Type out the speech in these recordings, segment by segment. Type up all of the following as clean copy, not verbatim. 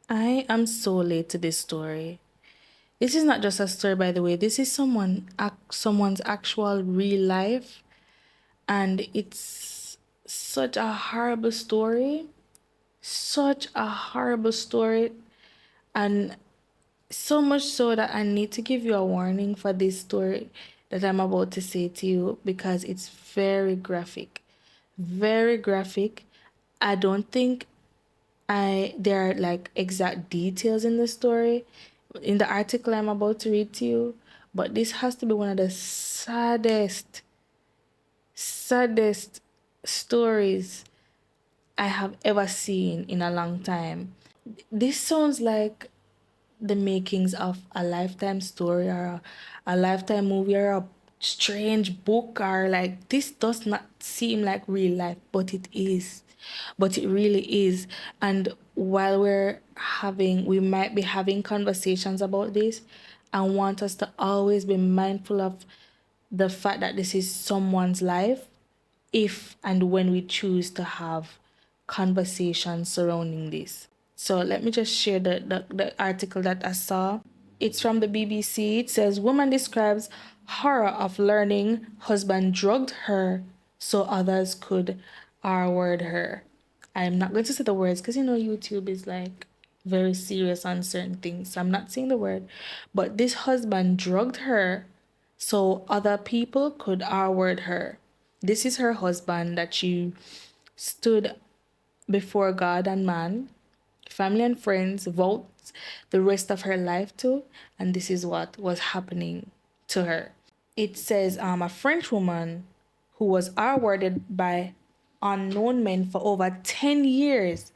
I am so late to this story. This is not just a story, by the way. This is someone's actual real life, and it's such a horrible story. Such a horrible story, and so much so that I need to give you a warning for this story that I'm about to say to you because it's very graphic. Very graphic. I don't think I there are like exact details in the story in the article I'm about to read to you, but this has to be one of the saddest stories I have ever seen in a long time. This sounds like the makings of a lifetime story or a lifetime movie or a strange book, or like this does not seem like real life, but it is. But it really is. And while we might be having conversations about this, I want us to always be mindful of the fact that this is someone's life if and when we choose to have conversations surrounding this. So let me just share the article that I saw. It's from the BBC. It says woman describes horror of learning husband drugged her so others could R-word her. I'm not going to say the words because YouTube is like very serious on certain things. So I'm not saying the word. But this husband drugged her so other people could R-word her. This is her husband that she stood before God and man, family and friends, vowed the rest of her life to, and this is what was happening to her. It says a French woman who was R-worded by unknown men for over 10 years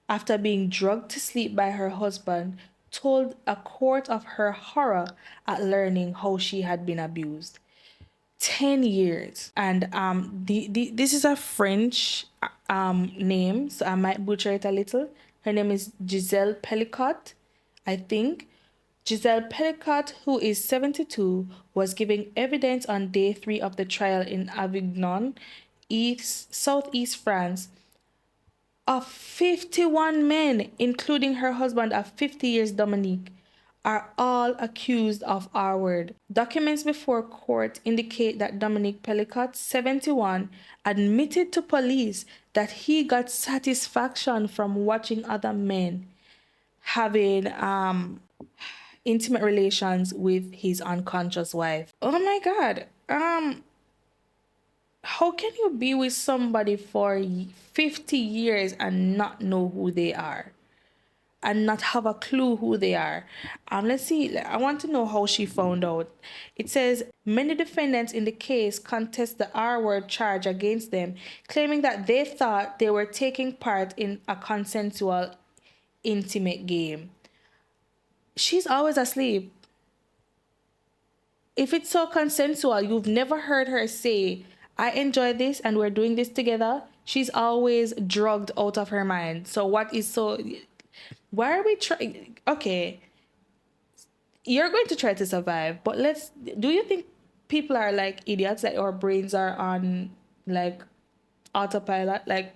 after being drugged to sleep by her husband told a court of her horror at learning how she had been abused. 10 years. And this is a French name, so I might butcher it a little. Her name is Giselle Pellicot, I think. Giselle Pellicot, who is 72, was giving evidence on day 3 of the trial in Avignon, southeast France, of 51 men, including her husband of 50 years, Dominique, are all accused of R word. Documents before court indicate that Dominique Pellicot, 71, admitted to police that he got satisfaction from watching other men having intimate relations with his unconscious wife. Oh my god. How can you be with somebody for 50 years and not know who they are? And not have a clue who they are. Let's see. I want to know how she found out. It says many defendants in the case contest the R-word charge against them, claiming that they thought they were taking part in a consensual, intimate game. She's always asleep. If it's so consensual, you've never heard her say, I enjoy this and we're doing this together. She's always drugged out of her mind. So what is so... Why are we trying? Okay, you're going to try to survive, but do you think people are like idiots, like our brains are on like autopilot? Like,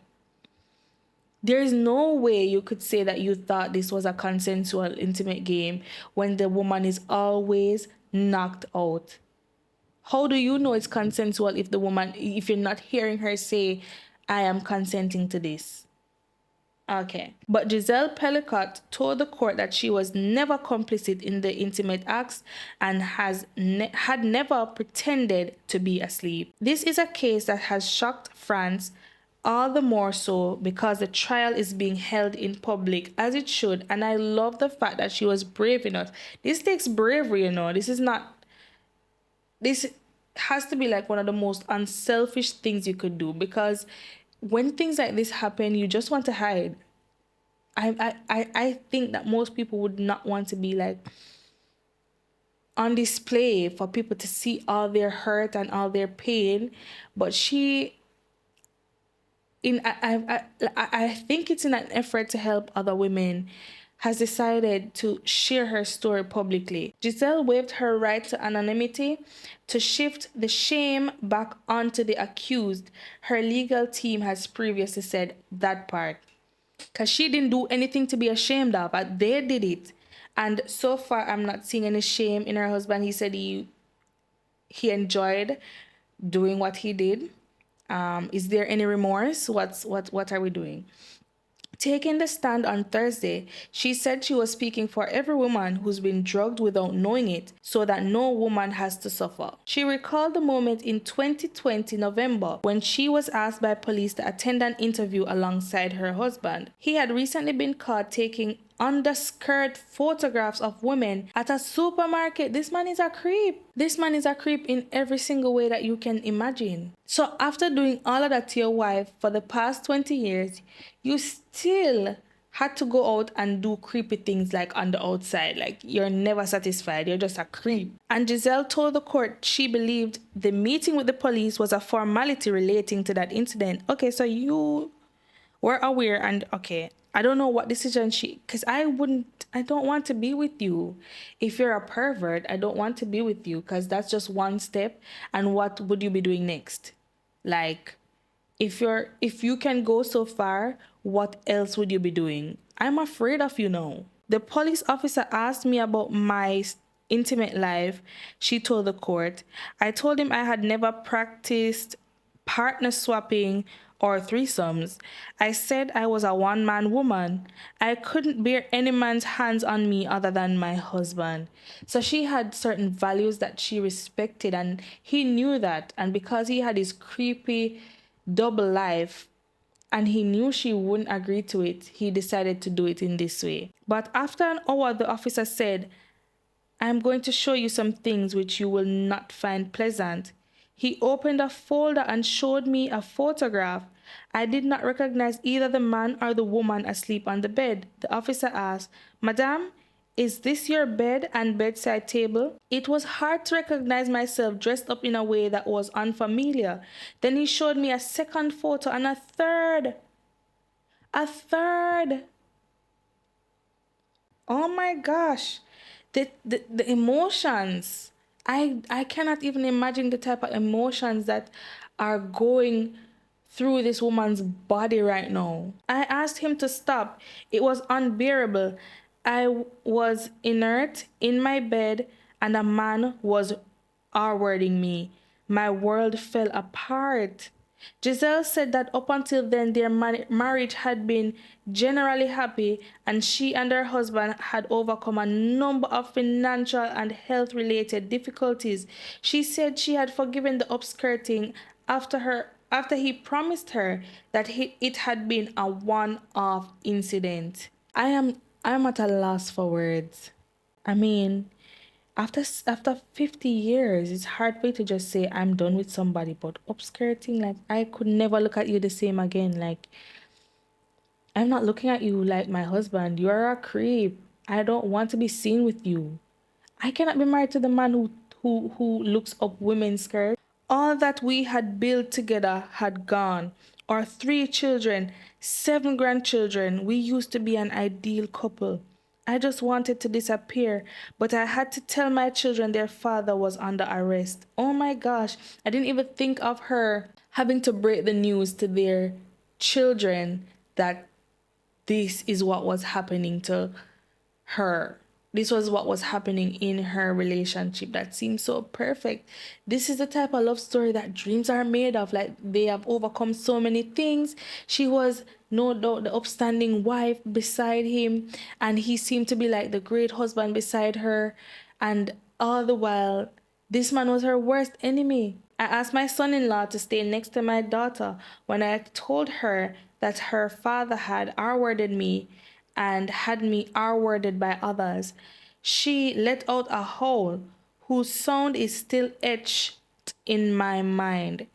there is no way you could say that you thought this was a consensual, intimate game when the woman is always knocked out. How do you know it's consensual if you're not hearing her say, I am consenting to this? Okay. But Giselle Pellicot told the court that she was never complicit in the intimate acts and had never pretended to be asleep. This is a case that has shocked France, all the more so because the trial is being held in public, as it should. And I love the fact that she was brave enough. This takes bravery, This has to be like one of the most unselfish things you could do, because when things like this happen, you just want to hide. I think that most people would not want to be like on display for people to see all their hurt and all their pain. But she, I think it's in an effort to help other women, has decided to share her story publicly. Giselle waived her right to anonymity to shift the shame back onto the accused. Her legal team has previously said that part. because she didn't do anything to be ashamed of, but they did it. And so far, I'm not seeing any shame in her husband. He said he enjoyed doing what he did. Is there any remorse? What are we doing? Taking the stand on Thursday, she said she was speaking for every woman who's been drugged without knowing it so that no woman has to suffer. She recalled the moment in 2020 November when she was asked by police to attend an interview alongside her husband. He had recently been caught taking underskirt photographs of women at a supermarket. This man is a creep. This man is a creep in every single way that you can imagine. So after doing all of that to your wife for the past 20 years, you still had to go out and do creepy things like on the outside. Like, you're never satisfied. You're just a creep. And Giselle told the court she believed the meeting with the police was a formality relating to that incident. Okay, so you were aware, and okay, I don't know what decision because I don't want to be with you. If you're a pervert, I don't want to be with you because that's just one step. And what would you be doing next? Like, if you can go so far, what else would you be doing? I'm afraid of you now. The police officer asked me about my intimate life, she told the court. I told him I had never practiced partner swapping or threesomes. I said I was a one-man woman. I couldn't bear any man's hands on me other than my husband. So she had certain values that she respected, and he knew that. And because he had his creepy double life, and he knew she wouldn't agree to it, he decided to do it in this way. But after an hour, the officer said, I'm going to show you some things which you will not find pleasant. He opened a folder and showed me a photograph. I did not recognize either the man or the woman asleep on the bed. The officer asked, Madame, is this your bed and bedside table? It was hard to recognize myself dressed up in a way that was unfamiliar. Then he showed me a second photo and a third. A third. Oh my gosh. The emotions. I cannot even imagine the type of emotions that are going through this woman's body right now. I asked him to stop. It was unbearable. Was inert in my bed and a man was R-wording me. My world fell apart. Giselle said that up until then, their marriage had been generally happy, and she and her husband had overcome a number of financial and health related difficulties. She said she had forgiven the upskirting after he promised her that it had been a one-off incident. I'm at a loss for words. I mean, after 50 years, it's hard for you to just say I'm done with somebody, but upskirting, like, I could never look at you the same again. Like, I'm not looking at you like my husband. You're a creep. I don't want to be seen with you. I cannot be married to the man who looks up women's skirts. All that we had built together had gone. Our 3 children, 7 grandchildren. We used to be an ideal couple. I just wanted to disappear, but I had to tell my children their father was under arrest. Oh my gosh, I didn't even think of her having to break the news to their children that this is what was happening to her. This was what was happening in her relationship that seemed so perfect. This is the type of love story that dreams are made of. Like, they have overcome so many things. She was no doubt the upstanding wife beside him, and he seemed to be like the great husband beside her. And all the while, this man was her worst enemy. I asked my son-in-law to stay next to my daughter when I told her that her father had R-worded me and had me R-worded by others. She let out a howl whose sound is still etched in my mind.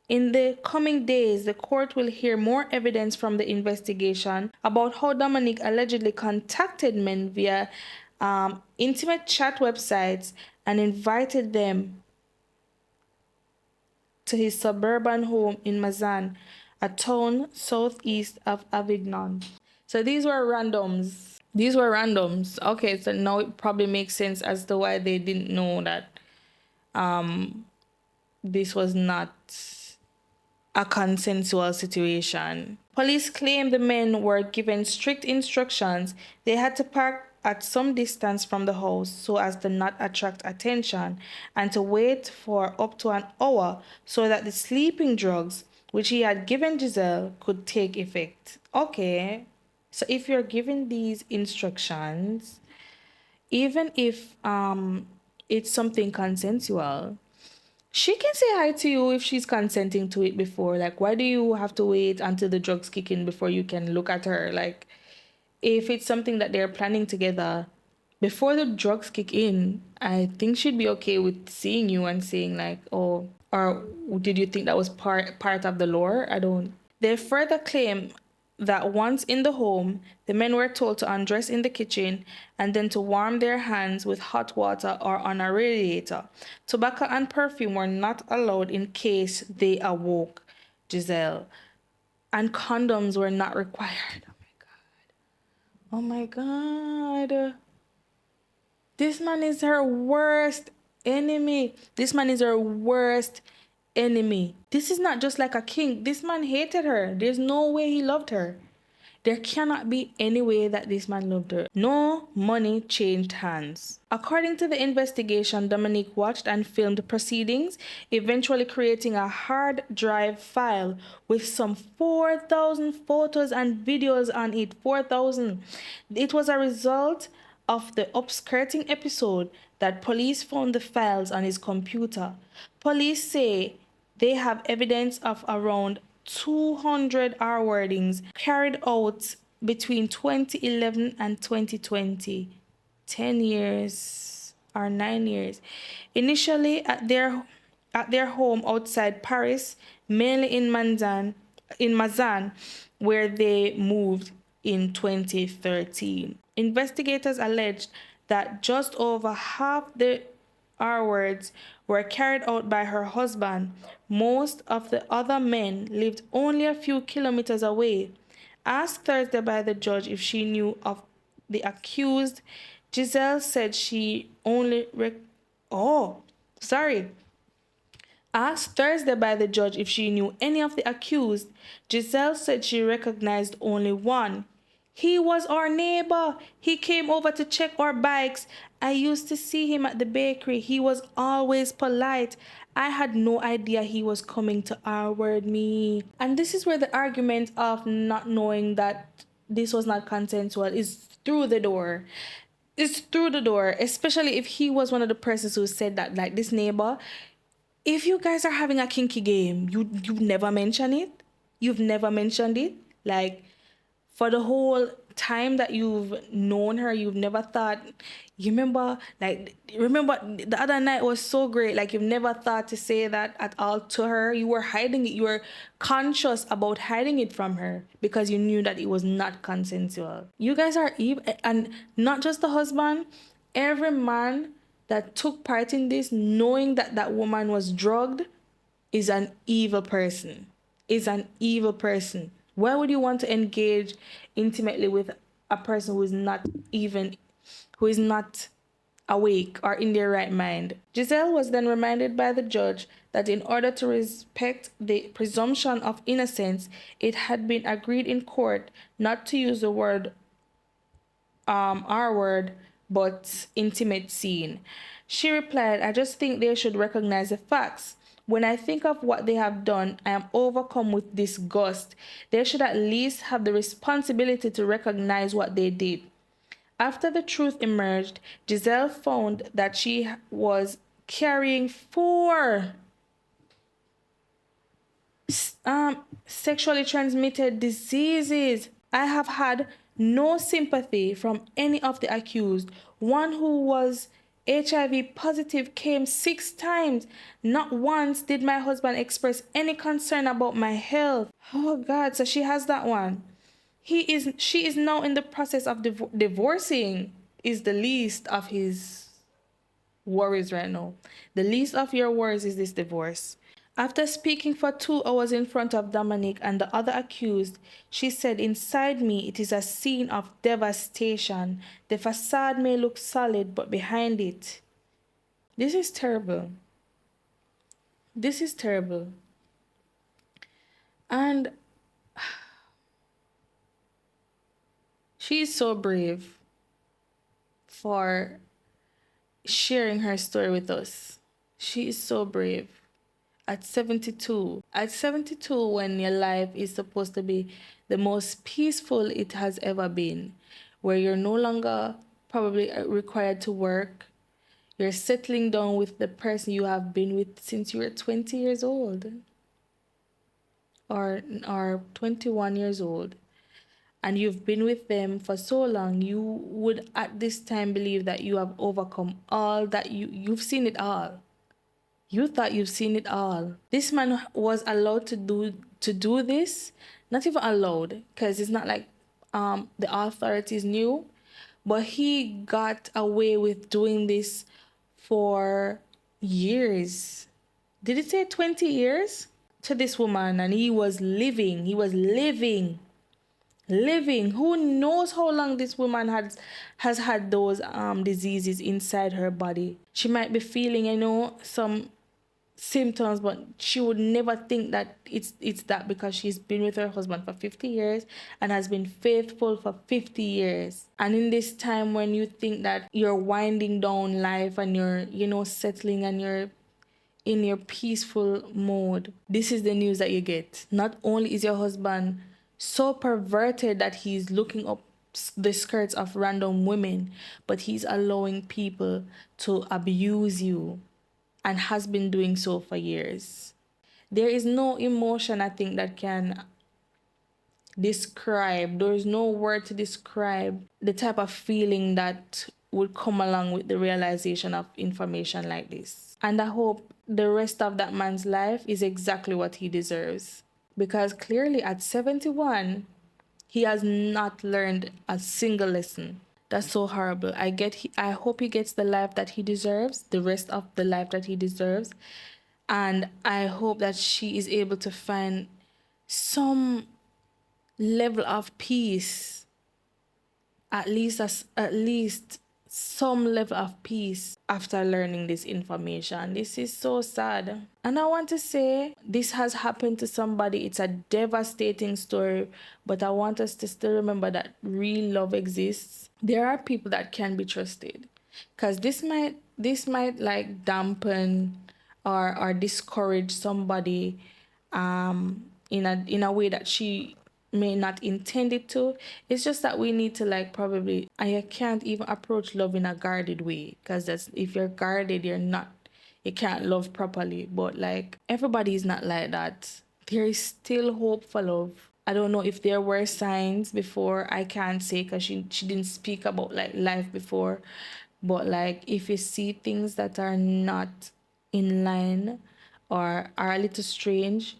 In the coming days, the court will hear more evidence from the investigation about how Dominic allegedly contacted men via intimate chat websites and invited them to his suburban home in Mazan, a town southeast of Avignon. So these were randoms. These were randoms. Okay, so now it probably makes sense as to why they didn't know that this was not a consensual situation. Police claim the men were given strict instructions. They had to park at some distance from the house so as to not attract attention and to wait for up to an hour so that the sleeping drugs which he had given Giselle could take effect. Okay, so if you're given these instructions, even if it's something consensual, she can say hi to you if she's consenting to it before. Like, why do you have to wait until the drugs kick in before you can look at her? Like, if it's something that they're planning together, before the drugs kick in, I think she'd be okay with seeing you and saying like, oh, or did you think that was part of the lore? I don't. They further claim that once in the home, the men were told to undress in the kitchen and then to warm their hands with hot water or on a radiator. Tobacco and perfume were not allowed in case they awoke Giselle, and condoms were not required. Oh my God. This man is her worst enemy. This man is her worst enemy. This is not just like a king. This man hated her. There's no way he loved her. There cannot be any way that this man loved her. No money changed hands. According to the investigation, Dominique watched and filmed proceedings, eventually creating a hard drive file with some 4,000 photos and videos on it. 4,000. It was a result of the upskirting episode that police found the files on his computer. Police say they have evidence of around 200 R-wordings carried out between 2011 and 2020. 10 years or 9 years. Initially at their home outside Paris, mainly in Mazan, where they moved in 2013. Investigators alleged that just over half the R words were carried out by her husband. Most of the other men lived only a few kilometers away. Asked Thursday by the judge if she knew of the accused, Giselle said she only oh, sorry. Asked Thursday by the judge if she knew any of the accused, Giselle said she recognized only one. He was our neighbor. He came over to check our bikes. I used to see him at the bakery. He was always polite. I had no idea he was coming to R-word me. And this is where the argument of not knowing that this was not consensual is through the door. It's through the door, especially if he was one of the persons who said that, like this neighbor. If you guys are having a kinky game, you never mention it. You've never mentioned it. Like for the whole time that you've known her, you've never thought. Remember the other night was so great. Like you've never thought to say that at all to her. You were hiding it. You were conscious about hiding it from her because you knew that it was not consensual. You guys are evil, and not just the husband. Every man that took part in this, knowing that that woman was drugged, is an evil person. Is an evil person. Why would you want to engage intimately with a person who is not awake or in their right mind? Giselle was then reminded by the judge that in order to respect the presumption of innocence, it had been agreed in court not to use the word R-word, but intimate scene. She replied, I just think they should recognize the facts. When I think of what they have done, I am overcome with disgust. They should at least have the responsibility to recognize what they did. After the truth emerged, Giselle found that she was carrying four sexually transmitted diseases. I have had no sympathy from any of the accused. One who was HIV positive came 6 times. Not once did my husband express any concern about my health. Oh God, so she has that one. She is now in the process of divorcing, is the least of his worries right now. The least of your worries is this divorce. After speaking for 2 hours in front of Dominic and the other accused, she said, inside me, it is a scene of devastation. The facade may look solid, but behind it. This is terrible. This is terrible. And She is so brave for sharing her story with us. She is so brave. At 72, when your life is supposed to be the most peaceful it has ever been, where you're no longer probably required to work, you're settling down with the person you have been with since you were 20 years old, or 21 years old, and you've been with them for so long, you would at this time believe that you have overcome all that. You've seen it all. You thought you've seen it all. This man was allowed to do this, not even allowed, because it's not like the authorities knew, but he got away with doing this for years. Did it say 20 years to this woman? And he was living. Who knows how long this woman has had those diseases inside her body. She might be feeling, some symptoms, but she would never think that it's that, because she's been with her husband for 50 years and has been faithful for 50 years. And in this time when you think that you're winding down life and you're settling and you're in your peaceful mode, this is the news that you get. Not only is your husband so perverted that he's looking up the skirts of random women, but he's allowing people to abuse you, and has been doing so for years. There is no emotion, I think, that can describe, there is no word to describe the type of feeling that would come along with the realization of information like this. And I hope the rest of that man's life is exactly what he deserves. Because clearly at 71, he has not learned a single lesson. That's so horrible. I hope he gets the life that he deserves, the rest of the life that he deserves. And I hope that she is able to find some level of peace, at least some level of peace after learning this information. This is so sad. And I want to say, this has happened to somebody. It's a devastating story, but I want us to still remember that real love exists. There are people that can be trusted, because this might like dampen or discourage somebody in a way that she may not intend it to. It's just that we need to like probably, and you can't even approach love in a guarded way, because that's, if you're guarded, you can't love properly. But like, everybody is not like that. There is still hope for love. I don't know if there were signs before. I can't say, because she didn't speak about like life before. But like, if you see things that are not in line or are a little strange,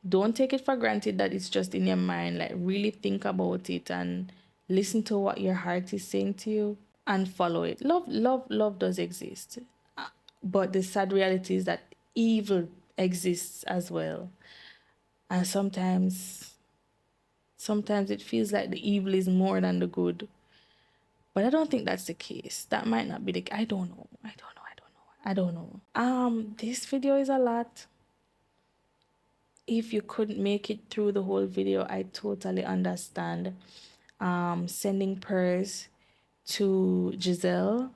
don't take it for granted that it's just in your mind. Like, really think about it and listen to what your heart is saying to you and follow it. Love does exist. But the sad reality is that evil exists as well. And sometimes it feels like the evil is more than the good. But I don't think that's the case. That might not be the case. I don't know. This video is a lot. If you couldn't make it through the whole video, I totally understand. Sending prayers to Giselle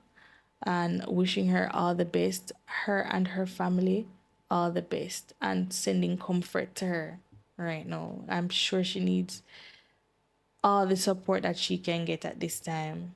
and wishing her all the best, her and her family all the best, and sending comfort to her right now. I'm sure she needs all the support that she can get at this time.